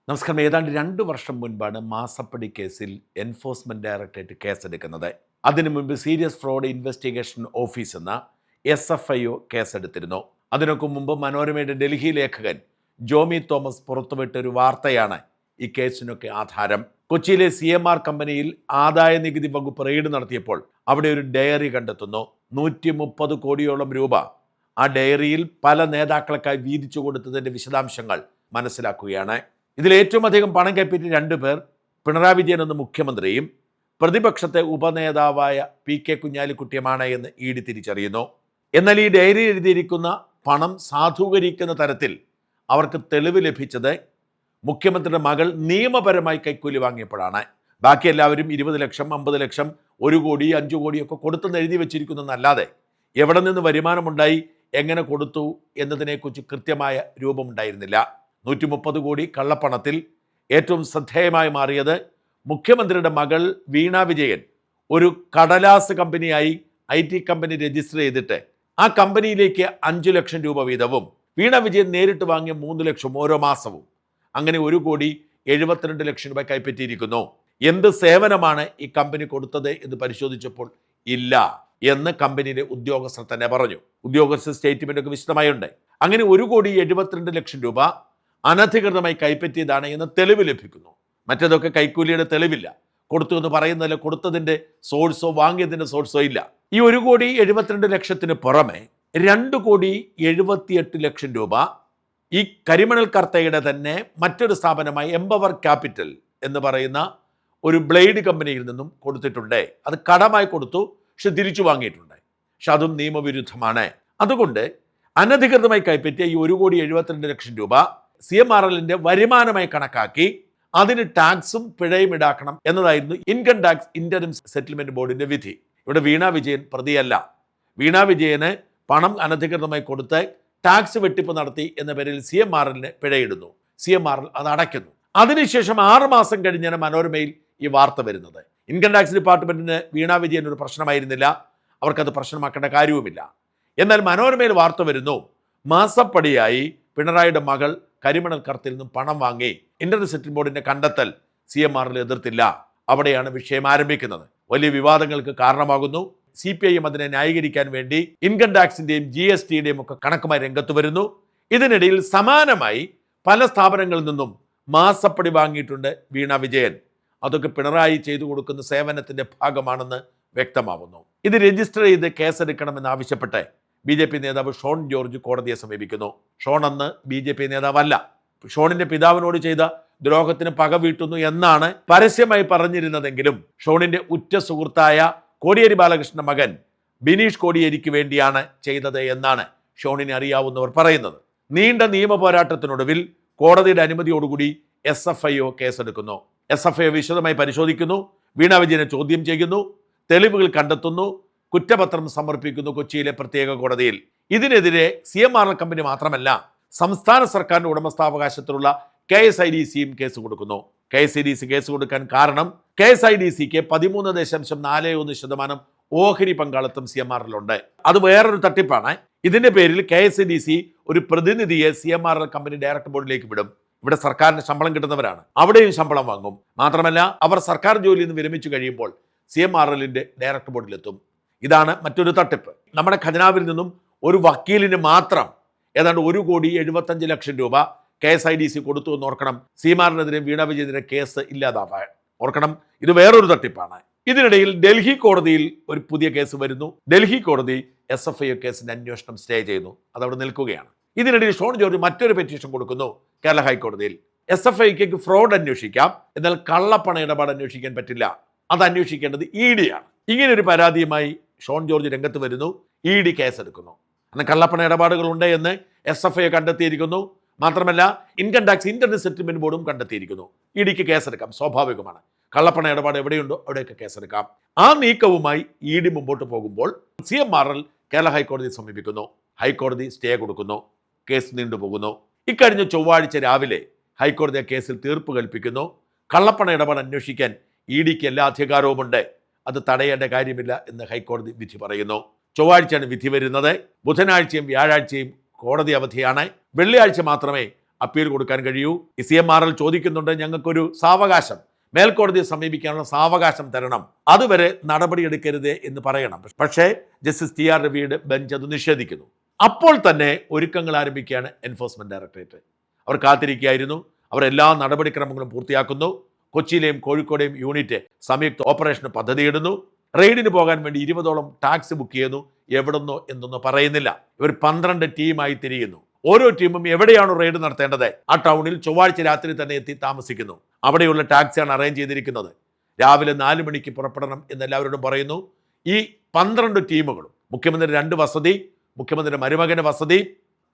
നമസ്കാരം. ഏതാണ്ട് 2 വർഷം മുൻപാണ് മാസപ്പടി കേസിൽ എൻഫോഴ്സ്മെന്റ് ഡയറക്ടറേറ്റ് കേസെടുക്കുന്നത്. അതിനു മുൻപ് സീരിയസ് ഫ്രോഡ് ഇൻവെസ്റ്റിഗേഷൻ ഓഫീസ് എന്ന SFIO കേസെടുത്തിരുന്നു. അതിനൊക്കെ മുമ്പ് മനോരമയുടെ ഡൽഹി ലേഖകൻ ജോമി തോമസ് പുറത്തുവിട്ട ഒരു വാർത്തയാണ് ഈ കേസിനൊക്കെ ആധാരം. കൊച്ചിയിലെ CMR കമ്പനിയിൽ ആദായ നികുതി വകുപ്പ് റെയ്ഡ് നടത്തിയപ്പോൾ അവിടെ ഒരു ഡയറി കണ്ടെത്തുന്നു. 130 കോടിയോളം രൂപ ആ ഡയറിയിൽ പല നേതാക്കൾക്കായി വീതിച്ചു കൊടുത്തതിൻ്റെ വിശദാംശങ്ങൾ മനസ്സിലാക്കുകയാണ്. ഇതിൽ ഏറ്റവും അധികം പണം കൈപ്പറ്റിയ 2 പേർ പിണറായി വിജയൻ എന്ന മുഖ്യമന്ത്രിയും പ്രതിപക്ഷത്തെ ഉപനേതാവായ PK കുഞ്ഞാലിക്കുട്ടിയുമാണ് എന്ന് ED തിരിച്ചറിയുന്നു. എന്നാൽ ഈ ഡയറി എഴുതിയിരിക്കുന്ന പണം സാധൂകരിക്കുന്ന തരത്തിൽ അവർക്ക് തെളിവ് ലഭിച്ചത് മുഖ്യമന്ത്രിയുടെ മകൾ നിയമപരമായി കൈക്കൂലി വാങ്ങിയപ്പോഴാണ്. ബാക്കി എല്ലാവരും 20 ലക്ഷം, 50 ലക്ഷം, 1 കോടി, 5 കോടിയൊക്കെ കൊടുത്തെന്ന് എഴുതി വെച്ചിരിക്കുന്നതല്ലാതെ എവിടെ നിന്ന് വരുമാനമുണ്ടായി, എങ്ങനെ കൊടുത്തു എന്നതിനെക്കുറിച്ച് കൃത്യമായ രൂപമുണ്ടായിരുന്നില്ല. 130 കോടി കള്ളപ്പണത്തിൽ ഏറ്റവും ശ്രദ്ധേയമായി മാറിയത് മുഖ്യമന്ത്രിയുടെ മകൾ വീണ വിജയൻ ഒരു കടലാസ് കമ്പനിയായി IT കമ്പനി രജിസ്റ്റർ ചെയ്തിട്ട് ആ കമ്പനിയിലേക്ക് 5 ലക്ഷം രൂപ വീതവും വീണ വിജയൻ നേരിട്ട് വാങ്ങിയ 3 ലക്ഷം ഓരോ മാസവും, അങ്ങനെ 1,72 ലക്ഷം രൂപ കൈപ്പറ്റിയിരിക്കുന്നു. എന്ത് സേവനമാണ് ഈ കമ്പനി കൊടുത്തത് എന്ന് പരിശോധിച്ചപ്പോൾ ഇല്ല എന്ന് കമ്പനിയിലെ ഉദ്യോഗസ്ഥർ തന്നെ പറഞ്ഞു. ഉദ്യോഗസ്ഥ സ്റ്റേറ്റ്മെന്റ് ഒക്കെ വിശദമായുണ്ട്. അങ്ങനെ 1,72 ലക്ഷം രൂപ അനധികൃതമായി കൈപ്പറ്റിയതാണ് എന്ന് തെളിവ് ലഭിക്കുന്നു. മറ്റേതൊക്കെ കൈക്കൂലിയുടെ തെളിവില്ല. കൊടുത്തു എന്ന് പറയുന്നതിൽ കൊടുത്തതിൻ്റെ സോഴ്സോ വാങ്ങിയതിൻ്റെ സോഴ്സോ ഇല്ല. ഈ 1,72 ലക്ഷത്തിന് പുറമെ 2,78 ലക്ഷം രൂപ ഈ കരിമണൽ കർത്തയുടെ തന്നെ മറ്റൊരു സ്ഥാപനമായ എംപവർ ക്യാപിറ്റൽ എന്ന് പറയുന്ന ഒരു ബ്ലേഡ് കമ്പനിയിൽ നിന്നും കൊടുത്തിട്ടുണ്ട്. അത് കടമായി കൊടുത്തു, പക്ഷെ തിരിച്ചു വാങ്ങിയിട്ടുണ്ട്. പക്ഷെ അതും നിയമവിരുദ്ധമാണ്. അതുകൊണ്ട് അനധികൃതമായി കൈപ്പറ്റിയ ഈ 1,72 ലക്ഷം രൂപ CMRLന്റെ വരുമാനമായി കണക്കാക്കി അതിന് ടാക്സും പിഴയും ഈടാക്കണം എന്നതായിരുന്നു ഇൻകം ടാക്സ് ഇന്ററിം സെറ്റിൽമെന്റ് ബോർഡിന്റെ വിധി. ഇവിടെ വീണ വിജയൻ പ്രതിയല്ല. വീണ വിജയന് പണം അനധികൃതമായി കൊടുത്ത് ടാക്സ് വെട്ടിപ്പ് നടത്തി എന്ന പേരിൽ CMRLന് പിഴയിടുന്നു. CMRL അത് അടയ്ക്കുന്നു. അതിനുശേഷം 6 മാസം കഴിഞ്ഞാണ് മനോരമയിൽ ഈ വാർത്ത വരുന്നത്. ഇൻകം ടാക്സ് ഡിപ്പാർട്ട്മെന്റിന് വീണ വിജയൻ ഒരു പ്രശ്നമായിരുന്നില്ല, അവർക്കത് പ്രശ്നമാക്കേണ്ട കാര്യവുമില്ല. എന്നാൽ മനോരമയിൽ വാർത്ത വരുന്നു, മാസപ്പടിയായി പിണറായിയുടെ മകൾ കരിമണൽ കർത്തിൽ നിന്നും പണം വാങ്ങി. ഇന്റർനെറ്റ് സെറ്റിൽമെന്റ് ബോർഡിന്റെ കണ്ടെത്തൽ CMRL എതിർത്തില്ല. അവിടെയാണ് വിഷയം ആരംഭിക്കുന്നത്. വലിയ വിവാദങ്ങൾക്ക് കാരണമാകുന്നു. CPIM അതിനെ ന്യായീകരിക്കാൻ വേണ്ടി ഇൻകം ടാക്സിന്റെയും GSTയുടെയും ഒക്കെ കണക്കുമായി രംഗത്ത് വരുന്നു. ഇതിനിടയിൽ സമാനമായി പല സ്ഥാപനങ്ങളിൽ നിന്നും മാസപ്പടി വാങ്ങിയിട്ടുണ്ട് വീണ വിജയൻ. അതൊക്കെ പിണറായി ചെയ്തു കൊടുക്കുന്ന സേവനത്തിന്റെ ഭാഗമാണെന്ന് വ്യക്തമാവുന്നു. ഇത് രജിസ്റ്റർ ചെയ്ത് കേസെടുക്കണമെന്ന് ആവശ്യപ്പെട്ട് BJP നേതാവ് ഷോൺ ജോർജ് കോടതിയെ സമീപിക്കുന്നു. ഷോൺ അന്ന് BJP നേതാവല്ല. ഷോണിന്റെ പിതാവിനോട് ചെയ്ത ദ്രോഹത്തിന് പക വീട്ടുന്നു എന്നാണ് പരസ്യമായി പറഞ്ഞിരുന്നതെങ്കിലും ഷോണിന്റെ ഉറ്റ സുഹൃത്തായ കോടിയേരി ബാലകൃഷ്ണന്റെ മകൻ ബിനീഷ് കോടിയേരിക്ക് വേണ്ടിയാണ് ചെയ്തത് എന്നാണ് ഷോണിനെ അറിയാവുന്നവർ പറയുന്നത്. നീണ്ട നിയമ പോരാട്ടത്തിനൊടുവിൽ കോടതിയുടെ അനുമതിയോടുകൂടി SFIO കേസെടുക്കുന്നു. SFIO വിശദമായി പരിശോധിക്കുന്നു, വീണ വിജയനെ ചോദ്യം ചെയ്യുന്നു, തെളിവുകൾ കണ്ടെത്തുന്നു, കുറ്റപത്രം സമർപ്പിക്കുന്നു കൊച്ചിയിലെ പ്രത്യേക കോടതിയിൽ. ഇതിനെതിരെ CMRL കമ്പനി മാത്രമല്ല, സംസ്ഥാന സർക്കാരിന്റെ ഉടമസ്ഥാവകാശത്തിലുള്ള KSIDCയും കേസ് കൊടുക്കുന്നു. KSIDC കേസ് കൊടുക്കാൻ കാരണം KSIDCക്ക് 13.41% ഓഹരി പങ്കാളിത്തം CMRLുണ്ട്. അത് വേറൊരു തട്ടിപ്പാണ്. ഇതിന്റെ പേരിൽ KSIDC ഒരു പ്രതിനിധിയെ CMRL കമ്പനി ഡയറക്ടർ ബോർഡിലേക്ക് വിടും. ഇവിടെ സർക്കാരിന് ശമ്പളം കിട്ടുന്നവരാണ്, അവിടെയും ശമ്പളം വാങ്ങും. മാത്രമല്ല അവർ സർക്കാർ ജോലിയിൽ നിന്ന് വിരമിച്ചു കഴിയുമ്പോൾ CMRLന്റെ ഡയറക്ടർ ബോർഡിലെത്തും. ഇതാണ് മറ്റൊരു തട്ടിപ്പ്. നമ്മുടെ ഖജനാവിൽ നിന്നും ഒരു വക്കീലിന് മാത്രം ഏതാണ്ട് 1,75 ലക്ഷം രൂപ KSIDC കൊടുത്തു എന്ന് ഓർക്കണം. CMRLനെതിരെ വീണ വിജയനെതിരെ കേസ് ഇല്ലാതാവാൻ ഓർക്കണം. ഇത് വേറൊരു തട്ടിപ്പാണ്. ഇതിനിടയിൽ ഡൽഹി കോടതിയിൽ ഒരു പുതിയ കേസ് വരുന്നു. ഡൽഹി കോടതി SFIO കേസിന്റെ അന്വേഷണം സ്റ്റേ ചെയ്യുന്നു. അതവിടെ നിൽക്കുകയാണ്. ഇതിനിടയിൽ ഷോൺ ജോർജ് മറ്റൊരു പെറ്റീഷൻ കൊടുക്കുന്നു കേരള ഹൈക്കോടതിയിൽ. SFIOക്ക് ഫ്രോഡ് അന്വേഷിക്കാം, എന്നാൽ കള്ളപ്പണ ഇടപാട് അന്വേഷിക്കാൻ പറ്റില്ല. അത് അന്വേഷിക്കേണ്ടത് EDയാണ്. ഇങ്ങനെ ഒരു പരാതിയുമായി ഷോൺ ജോർജ് രംഗത്ത് വരുന്നു. ED കേസെടുക്കുന്നു. അന്ന് കള്ളപ്പണ ഇടപാടുകൾ ഉണ്ട് എന്ന് SFIO കണ്ടെത്തിയിരിക്കുന്നു. മാത്രമല്ല ഇൻകം ടാക്സ് ഇന്റർനെറ്റ് സെറ്റിൽമെന്റ് ബോർഡും കണ്ടെത്തിയിരിക്കുന്നു. EDക്ക് കേസെടുക്കാം, സ്വാഭാവികമാണ്. കള്ളപ്പണ ഇടപാട് എവിടെയുണ്ടോ അവിടെയൊക്കെ കേസെടുക്കാം. ആ നീക്കവുമായി ED മുമ്പോട്ട് പോകുമ്പോൾ CMRL കേരള ഹൈക്കോടതിയെ സമീപിക്കുന്നു. ഹൈക്കോടതി സ്റ്റേ കൊടുക്കുന്നു. കേസ് നീണ്ടുപോകുന്നു. ഇക്കഴിഞ്ഞ ചൊവ്വാഴ്ച രാവിലെ ഹൈക്കോടതി ആ കേസിൽ തീർപ്പ് കൽപ്പിക്കുന്നു. കള്ളപ്പണ ഇടപാട് അന്വേഷിക്കാൻ EDക്ക് എല്ലാ അധികാരവുമുണ്ട്, അത് തടയേണ്ട കാര്യമില്ല എന്ന് ഹൈക്കോടതി വിധി പറയുന്നു. ചൊവ്വാഴ്ചയാണ് വിധി വരുന്നത്. ബുധനാഴ്ചയും വ്യാഴാഴ്ചയും കോടതി അവധിയാണ്. വെള്ളിയാഴ്ച മാത്രമേ അപ്പീൽ കൊടുക്കാൻ കഴിയൂ. CMRL ചോദിക്കുന്നുണ്ട്, ഞങ്ങൾക്കൊരു സാവകാശം, മേൽക്കോടതിയെ സമീപിക്കാനുള്ള സാവകാശം തരണം, അതുവരെ നടപടിയെടുക്കരുത് എന്ന് പറയണം. പക്ഷേ ജസ്റ്റിസ് TR രവിയുടെ ബെഞ്ച് അത് നിഷേധിക്കുന്നു. അപ്പോൾ തന്നെ ഒരുക്കങ്ങൾ ആരംഭിക്കുകയാണ് എൻഫോഴ്സ്മെന്റ് ഡയറക്ടറേറ്റ്. അവർ കാത്തിരിക്കുകയായിരുന്നു. അവർ എല്ലാ നടപടിക്രമങ്ങളും പൂർത്തിയാക്കുന്നു. കൊച്ചിയിലെയും കോഴിക്കോടെയും യൂണിറ്റ് സംയുക്ത ഓപ്പറേഷന് പദ്ധതിയിടുന്നു. റെയ്ഡിന് പോകാൻ വേണ്ടി 20ഓളം ടാക്സി ബുക്ക് ചെയ്യുന്നു. എവിടുന്നോ എന്നൊന്നും പറയുന്നില്ല. ഇവർ 12 ടീമായി തിരിയുന്നു. ഓരോ ടീമും എവിടെയാണോ റെയ്ഡ് നടത്തേണ്ടത് ആ ടൗണിൽ ചൊവ്വാഴ്ച രാത്രി തന്നെ എത്തി താമസിക്കുന്നു. അവിടെയുള്ള ടാക്സിയാണ് അറേഞ്ച് ചെയ്തിരിക്കുന്നത്. രാവിലെ 4 മണിക്ക് പുറപ്പെടണം എന്നെല്ലാവരോടും പറയുന്നു. ഈ 12 ടീമുകളും മുഖ്യമന്ത്രി 2 വസതി, മുഖ്യമന്ത്രിയുടെ മരുമകന്റെ വസതി,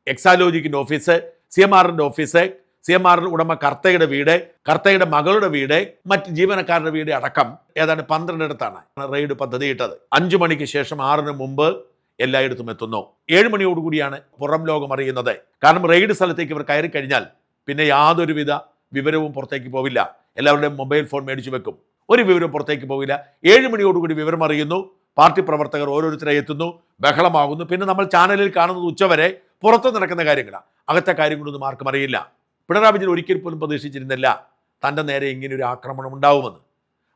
എക്സാലോജിക്കിന്റെ ഓഫീസ്, CMRന്റെ ഓഫീസ്, CMRൽ ഉടമ കർത്തയുടെ വീട്, കർത്തയുടെ മകളുടെ വീട്, മറ്റ് ജീവനക്കാരുടെ വീട് അടക്കം ഏതാണ്ട് 12 ഇടത്താണ് റെയ്ഡ് പദ്ധതിയിട്ടത്. 5 മണിക്ക് ശേഷം 6-ന് മുമ്പ് എല്ലായിടത്തും എത്തുന്നു. 7 മണിയോടുകൂടിയാണ് പുറം ലോകം അറിയുന്നത്. കാരണം റെയ്ഡ് സ്ഥലത്തേക്ക് ഇവർ കയറി കഴിഞ്ഞാൽ പിന്നെ യാതൊരുവിധ വിവരവും പുറത്തേക്ക് പോവില്ല. എല്ലാവരുടെയും മൊബൈൽ ഫോൺ മേടിച്ചു വെക്കും. ഒരു വിവരവും പുറത്തേക്ക് പോവില്ല. 7 മണിയോടുകൂടി വിവരം അറിയുന്നു. പാർട്ടി പ്രവർത്തകർ ഓരോരുത്തരെ എത്തുന്നു, ബഹളമാകുന്നു. പിന്നെ നമ്മൾ ചാനലിൽ കാണുന്നത് ഉച്ചവരെ പുറത്ത് നടക്കുന്ന കാര്യങ്ങളാണ്. അകത്തെ കാര്യങ്ങളൊന്നും ആർക്കും അറിയില്ല. പിണറായി വിജയൻ ഒരിക്കൽ പോലും പ്രതീക്ഷിച്ചിരുന്നില്ല തൻ്റെ നേരെ ഇങ്ങനൊരു ആക്രമണം ഉണ്ടാവുമെന്ന്.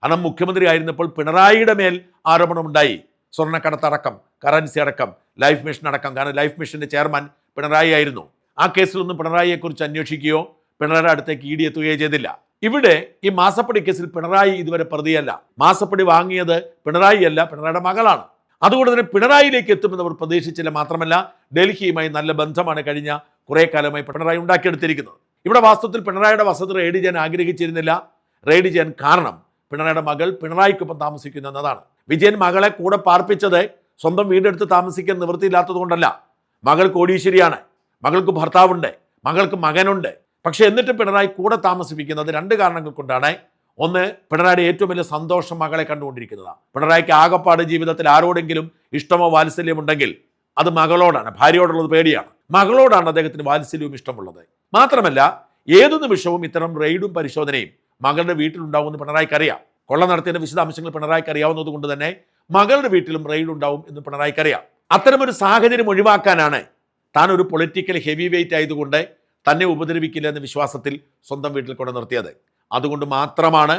കാരണം മുഖ്യമന്ത്രി ആയിരുന്നപ്പോൾ പിണറായിയുടെ മേൽ ആരോപണമുണ്ടായി. സ്വർണ്ണക്കടത്തടക്കം, കറൻസി അടക്കം, ലൈഫ് മിഷൻ അടക്കം. കാരണം ലൈഫ് മിഷന്റെ ചെയർമാൻ പിണറായി ആയിരുന്നു. ആ കേസിലൊന്നും പിണറായിയെക്കുറിച്ച് അന്വേഷിക്കുകയോ പിണറായിയുടെ അടുത്തേക്ക് ED എത്തുകയോ ചെയ്തില്ല. ഇവിടെ ഈ മാസപ്പടി കേസിൽ പിണറായി ഇതുവരെ പ്രതിയല്ല. മാസപ്പടി വാങ്ങിയത് പിണറായി അല്ല, പിണറായിയുടെ മകളാണ്. അതുകൊണ്ട് തന്നെ പിണറായിയിലേക്ക് എത്തുമെന്ന് അവർ പ്രതീക്ഷിച്ചില്ല. മാത്രമല്ല ഡൽഹിയുമായി നല്ല ബന്ധമാണ് കഴിഞ്ഞ കുറേ കാലമായി പിണറായി ഉണ്ടാക്കിയെടുത്തിരിക്കുന്നത്. ഇവിടെ വാസ്തവത്തിൽ പിണറായിയുടെ വസതി റെയ്ഡ് ചെയ്യാൻ ആഗ്രഹിച്ചിരുന്നില്ല. റെയ്ഡ് ചെയ്യാൻ കാരണം പിണറായിയുടെ മകൾ പിണറായിക്കൊപ്പം താമസിക്കുന്നു എന്നതാണ്. വിജയൻ മകളെ കൂടെ പാർപ്പിച്ചത് സ്വന്തം വീടെടുത്ത് താമസിക്കാൻ നിവൃത്തിയില്ലാത്തത് കൊണ്ടല്ല. മകൾ കോടീശ്വരിയാണ്, മകൾക്ക് ഭർത്താവുണ്ട്, മകൾക്ക് മകനുണ്ട്. പക്ഷെ എന്നിട്ട് പിണറായി കൂടെ താമസിപ്പിക്കുന്നത് 2 കാരണങ്ങൾ കൊണ്ടാണ്. ഒന്ന്, പിണറായിയുടെ ഏറ്റവും വലിയ സന്തോഷം മകളെ കണ്ടുകൊണ്ടിരിക്കുന്നതാണ്. പിണറായിക്ക് ആകപ്പാട് ജീവിതത്തിൽ ആരോടെങ്കിലും ഇഷ്ടമോ വാത്സല്യമുണ്ടെങ്കിൽ അത് മകളോടാണ്. ഭാര്യയോടുള്ളത് പേടിയാണ്. മകളോടാണ് അദ്ദേഹത്തിന് വാത്സല്യവും ഇഷ്ടമുള്ളത്. മാത്രമല്ല ഏതു നിമിഷവും ഇത്തരം റെയ്ഡും പരിശോധനയും മകളുടെ വീട്ടിലുണ്ടാവുമെന്ന് പിണറായിക്ക് അറിയാം. കൊള്ള നടത്തിയതിന്റെ വിശദാംശങ്ങൾ പിണറായിക്ക് അറിയാവുന്നത് കൊണ്ട് തന്നെ മകളുടെ വീട്ടിലും റെയ്ഡ് ഉണ്ടാവും എന്ന് പിണറായിക്ക് അറിയാം. അത്തരമൊരു സാഹചര്യം ഒഴിവാക്കാനാണ് താൻ ഒരു പൊളിറ്റിക്കൽ ഹെവി വെയിറ്റ് ആയതുകൊണ്ട് തന്നെ ഉപദ്രവിക്കില്ല എന്ന വിശ്വാസത്തിൽ സ്വന്തം വീട്ടിൽ കൊണ്ട് നിർത്തിയത്. അതുകൊണ്ട് മാത്രമാണ്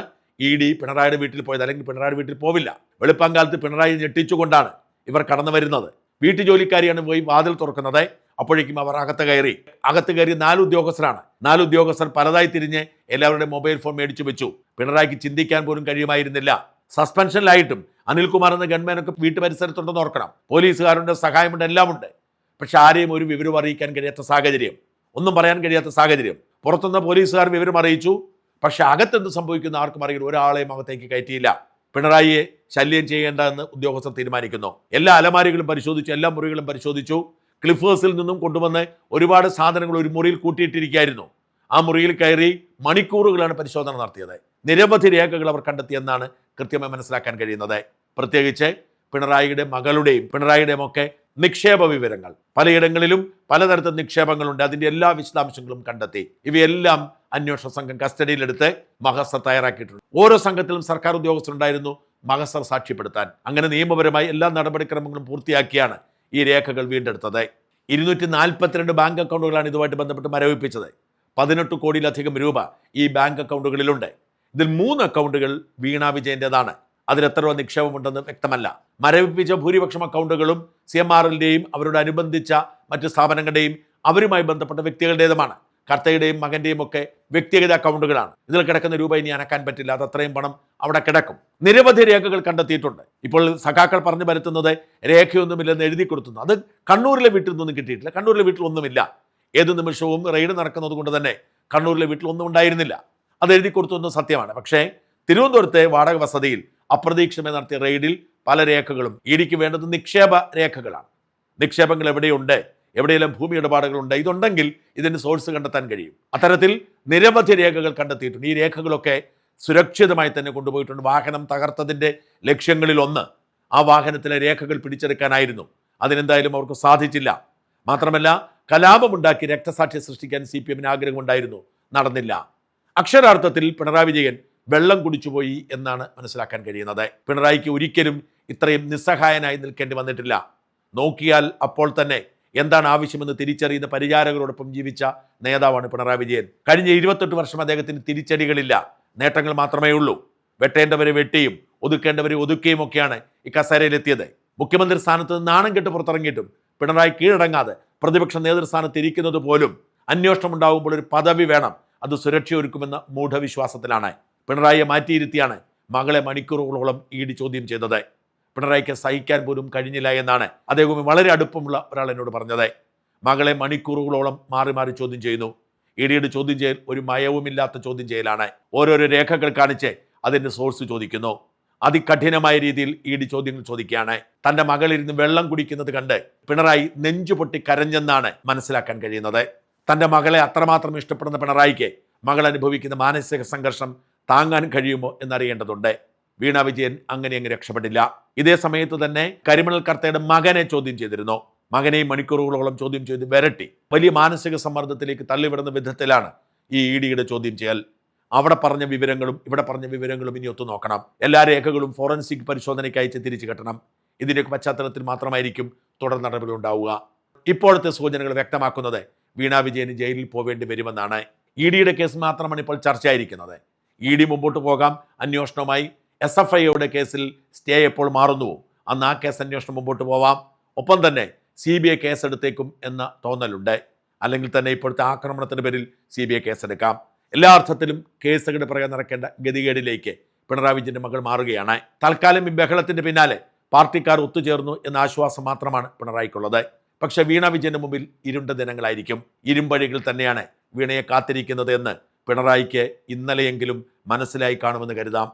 ED പിണറായിയുടെ വീട്ടിൽ പോയത്. അല്ലെങ്കിൽ പിണറായിയുടെ വീട്ടിൽ പോവില്ല. വെളുപ്പാങ്കാലത്ത് പിണറായി ഞെട്ടിച്ചുകൊണ്ടാണ് ഇവർ കടന്നു വരുന്നത്. വീട്ടുജോലിക്കാരിയാണ് പോയി വാതിൽ തുറക്കുന്നത്. അപ്പോഴേക്കും അവർ അകത്ത് കയറി 4 ഉദ്യോഗസ്ഥരാണ്. 4 ഉദ്യോഗസ്ഥർ പലതായി തിരിഞ്ഞ് എല്ലാവരുടെയും മൊബൈൽ ഫോൺ മേടിച്ചു വെച്ചു. പിണറായിക്ക് ചിന്തിക്കാൻ പോലും കഴിയുമായിരുന്നില്ല. സസ്പെൻഷനിലായിട്ടും അനിൽകുമാർ എന്ന ഗൺമാനൊക്കെ വീട്ടു പരിസരത്തുണ്ടെന്ന് ഓർക്കണം. പോലീസുകാരുണ്ട്, സഹായമുണ്ട്, എല്ലാം ഉണ്ട്. പക്ഷെ ആരെയും ഒരു വിവരം അറിയിക്കാൻ കഴിയാത്ത സാഹചര്യം, ഒന്നും പറയാൻ കഴിയാത്ത സാഹചര്യം. പുറത്തുനിന്ന് പോലീസുകാർ വിവരം അറിയിച്ചു. പക്ഷെ അകത്തെന്ത് സംഭവിക്കുന്ന ആർക്കും അറിയില്ല. ഒരാളെയും അകത്തേക്ക് കയറ്റിയില്ല. പിണറായിയെ ശല്യം ചെയ്യേണ്ട എന്ന് ഉദ്യോഗസ്ഥർ തീരുമാനിക്കുന്നു. എല്ലാ അലമാരികളും പരിശോധിച്ചു, എല്ലാ മുറികളും പരിശോധിച്ചു. ക്ലിഫേഴ്സിൽ നിന്നും കൊണ്ടുവന്ന് ഒരുപാട് സാധനങ്ങൾ ഒരു മുറിയിൽ കൂട്ടിയിട്ടിരിക്കുകയായിരുന്നു. ആ മുറിയിൽ കയറി മണിക്കൂറുകളാണ് പരിശോധന നടത്തിയത്. നിരവധി രേഖകൾ അവർ കണ്ടെത്തിയെന്നാണ് കൃത്യമായി മനസ്സിലാക്കാൻ കഴിയുന്നത്. പ്രത്യേകിച്ച് പിണറായിയുടെ മകളുടെയും പിണറായിയുടെയും ഒക്കെ നിക്ഷേപ വിവരങ്ങൾ, പലയിടങ്ങളിലും പലതരത്തിൽ നിക്ഷേപങ്ങളുണ്ട്. അതിൻ്റെ എല്ലാ വിശദാംശങ്ങളും കണ്ടെത്തി. ഇവയെല്ലാം അന്വേഷണ സംഘം കസ്റ്റഡിയിലെടുത്ത് മഹസർ തയ്യാറാക്കിയിട്ടുണ്ട്. ഓരോ സംഘത്തിലും സർക്കാർ ഉദ്യോഗസ്ഥരുണ്ടായിരുന്നു മഹസർ സാക്ഷ്യപ്പെടുത്താൻ. അങ്ങനെ നിയമപരമായി എല്ലാ നടപടിക്രമങ്ങളും പൂർത്തിയാക്കിയാണ് ഈ രേഖകൾ വീണ്ടെടുത്തത്. 242 ബാങ്ക് അക്കൗണ്ടുകളാണ് ഇതുമായിട്ട് ബന്ധപ്പെട്ട് മരവിപ്പിച്ചത്. 18 കോടിയിലധികം രൂപ ഈ ബാങ്ക് അക്കൗണ്ടുകളിലുണ്ട്. ഇതിൽ 3 അക്കൗണ്ടുകൾ വീണ വിജയൻ്റെതാണ്. അതിൽ എത്ര രൂപ നിക്ഷേപമുണ്ടെന്ന് വ്യക്തമല്ല. മരവിപ്പിച്ച ഭൂരിപക്ഷം അക്കൗണ്ടുകളും CMRലിൻ്റെയും അവരുടെ അനുബന്ധിച്ച മറ്റ് സ്ഥാപനങ്ങളുടെയും അവരുമായി ബന്ധപ്പെട്ട വ്യക്തികളുടേതുമാണ്. കർത്തയുടെയും മകൻ്റെയും ഒക്കെ വ്യക്തിഗത അക്കൗണ്ടുകളാണ്. ഇതിൽ കിടക്കുന്ന രൂപ ഇനി അനക്കാൻ പറ്റില്ല. അത് അത്രയും പണം അവിടെ കിടക്കും. നിരവധി രേഖകൾ കണ്ടെത്തിയിട്ടുണ്ട്. ഇപ്പോൾ സഖാക്കൾ പറഞ്ഞു പരത്തുന്നത് രേഖയൊന്നുമില്ലെന്ന് എഴുതി കൊടുത്തുന്നു. അത് കണ്ണൂരിലെ വീട്ടിൽ നിന്നൊന്നും കിട്ടിയിട്ടില്ല. കണ്ണൂരിലെ വീട്ടിലൊന്നുമില്ല. ഏതു നിമിഷവും റെയ്ഡ് നടക്കുന്നത് കൊണ്ട് തന്നെ കണ്ണൂരിലെ വീട്ടിൽ ഒന്നും ഉണ്ടായിരുന്നില്ല. അത് എഴുതി കൊടുത്തൊന്നും സത്യമാണ്. പക്ഷേ തിരുവനന്തപുരത്തെ വാടക വസതിയിൽ അപ്രതീക്ഷിതമായി നടത്തിയ റെയ്ഡിൽ പല രേഖകളും EDക്ക് വേണ്ടത് നിക്ഷേപ രേഖകളാണ്. നിക്ഷേപങ്ങൾ എവിടെയുണ്ട്, എവിടെയെല്ലാം ഭൂമി ഇടപാടുകളുണ്ട്, ഇതുണ്ടെങ്കിൽ ഇതിന് സോഴ്സ് കണ്ടെത്താൻ കഴിയും. അത്തരത്തിൽ നിരവധി രേഖകൾ കണ്ടെത്തിയിട്ടുണ്ട്. ഈ രേഖകളൊക്കെ സുരക്ഷിതമായി തന്നെ കൊണ്ടുപോയിട്ടുണ്ട്. വാഹനം തകർത്തതിൻ്റെ ലക്ഷ്യങ്ങളിലൊന്ന് ആ വാഹനത്തിലെ രേഖകൾ പിടിച്ചെടുക്കാനായിരുന്നു. അതിനെന്തായാലും അവർക്ക് സാധിച്ചില്ല. മാത്രമല്ല കലാപമുണ്ടാക്കി രക്തസാക്ഷി സൃഷ്ടിക്കാൻ CPMന് ആഗ്രഹമുണ്ടായിരുന്നു, നടന്നില്ല. അക്ഷരാർത്ഥത്തിൽ പിണറായി വിജയൻ വെള്ളം കുടിച്ചുപോയി എന്നാണ് മനസ്സിലാക്കാൻ കഴിയുന്നത്. പിണറായിക്ക് ഒരിക്കലും ഇത്രയും നിസ്സഹായനായി നിൽക്കേണ്ടി വന്നിട്ടില്ല. നോക്കിയാൽ അപ്പോൾ തന്നെ എന്താണ് ആവശ്യമെന്ന് തിരിച്ചറിയുന്ന പരിചാരകരോടൊപ്പം ജീവിച്ച നേതാവാണ് പിണറായി വിജയൻ. കഴിഞ്ഞ 28 വർഷം അദ്ദേഹത്തിന് തിരിച്ചടികളില്ല, നേട്ടങ്ങൾ മാത്രമേ ഉള്ളൂ. വെട്ടേണ്ടവരെ വെട്ടിയും ഒതുക്കേണ്ടവരെ ഒതുക്കിയും ഒക്കെയാണ് ഈ കസേരയിലെത്തിയത്. മുഖ്യമന്ത്രി സ്ഥാനത്ത് നിന്ന് നാണം കെട്ട് പുറത്തിറങ്ങിയിട്ടും പിണറായി കീഴടങ്ങാതെ പ്രതിപക്ഷ നേതൃസ്ഥാനത്ത് ഇരിക്കുന്നത് പോലും അന്വേഷണം ഉണ്ടാകുമ്പോൾ ഒരു പദവി വേണം, അത് സുരക്ഷയൊരുക്കുമെന്ന മൂഢവിശ്വാസത്തിലാണ്. പിണറായിയെ മാറ്റിയിരുത്തിയാണ് മകളെ മണിക്കൂറുകളോളം ഇഡി ചോദ്യം ചെയ്തത്. പിണറായിക്ക് സഹിക്കാൻ പോലും കഴിഞ്ഞില്ല എന്നാണ് അദ്ദേഹം വളരെ അടുപ്പമുള്ള ഒരാൾ എന്നോട് പറഞ്ഞത്. മകളെ മണിക്കൂറുകളോളം മാറി മാറി ചോദ്യം ചെയ്യുന്നു. ഇഡിയുടെ ചോദ്യം ചെയ്യൽ ഒരു മയവുമില്ലാത്ത ചോദ്യം ചെയ്യലാണ്. ഓരോരോ രേഖകൾ കാണിച്ച് അതിൻ്റെ സോഴ്സ് ചോദിക്കുന്നു. അതികഠിനമായ രീതിയിൽ ഇഡി ചോദ്യങ്ങൾ ചോദിക്കുകയാണ്. തൻ്റെ മകളിരുന്ന് വെള്ളം കുടിക്കുന്നത് കണ്ട് പിണറായി നെഞ്ചുപൊട്ടി കരഞ്ഞെന്നാണ് മനസ്സിലാക്കാൻ കഴിയുന്നത്. തൻ്റെ മകളെ അത്രമാത്രം ഇഷ്ടപ്പെടുന്ന പിണറായിക്ക് മകൾ അനുഭവിക്കുന്ന മാനസിക സംഘർഷം താങ്ങാൻ കഴിയുമോ എന്നറിയേണ്ടതുണ്ട്. വീണ വിജയൻ അങ്ങ് രക്ഷപ്പെട്ടില്ല. ഇതേ സമയത്ത് തന്നെ കരിമണൽ കർത്തയുടെ മകനെ ചോദ്യം ചെയ്തിരുന്നു. മകനെയും മണിക്കൂറുകളോളം ചോദ്യം ചെയ്ത് വരട്ടി വലിയ മാനസിക സമ്മർദ്ദത്തിലേക്ക് തള്ളിവിടുന്ന വിധത്തിലാണ് ഈ ഇഡിയുടെ ചോദ്യം ചെയ്യൽ. അവിടെ പറഞ്ഞ വിവരങ്ങളും ഇവിടെ പറഞ്ഞ വിവരങ്ങളും ഇനി ഒത്തു നോക്കണം. എല്ലാ രേഖകളും ഫോറൻസിക് പരിശോധനയ്ക്ക് അയച്ച് തിരിച്ചു കെട്ടണം. ഇതിൻ്റെയൊക്കെ പശ്ചാത്തലത്തിൽ മാത്രമായിരിക്കും തുടർ നടപടി ഉണ്ടാവുക. ഇപ്പോഴത്തെ സൂചനകൾ വ്യക്തമാക്കുന്നത് വീണ വിജയന് ജയിലിൽ പോവേണ്ടി വരുമെന്നാണ്. ഇഡിയുടെ കേസ് മാത്രമാണ് ഇപ്പോൾ ചർച്ചയായിരിക്കുന്നത്. ഇഡി മുമ്പോട്ട് പോകാം അന്വേഷണവുമായി. SFIയുടെ കേസിൽ സ്റ്റേ എപ്പോൾ മാറുന്നുവോ അന്ന് ആ കേസ് അന്വേഷണം മുമ്പോട്ട് പോവാം. ഒപ്പം തന്നെ CBI കേസെടുത്തേക്കും എന്ന തോന്നലുണ്ട്. അല്ലെങ്കിൽ തന്നെ ഇപ്പോഴത്തെ ആക്രമണത്തിന് പേരിൽ CBI കേസെടുക്കാം. എല്ലാ അർത്ഥത്തിലും കേസുകളുടെ പുറകെ നടക്കേണ്ട ഗതികേടിലേക്ക് പിണറായി വിജയൻ്റെ മകൾ മാറുകയാണ്. തൽക്കാലം ഈ ബഹളത്തിൻ്റെ പിന്നാലെ പാർട്ടിക്കാർ ഒത്തുചേർന്നു എന്ന ആശ്വാസം മാത്രമാണ് പിണറായിക്കുള്ളത്. പക്ഷെ വീണ വിജയന് മുമ്പിൽ ഇരുണ്ട ദിനങ്ങളായിരിക്കും. ഇരുമ്പഴികൾ തന്നെയാണ് വീണയെ കാത്തിരിക്കുന്നത് എന്ന് പിണറായിക്ക് ഇന്നലെയെങ്കിലും മനസ്സിലായി കാണുമെന്ന് കരുതാം.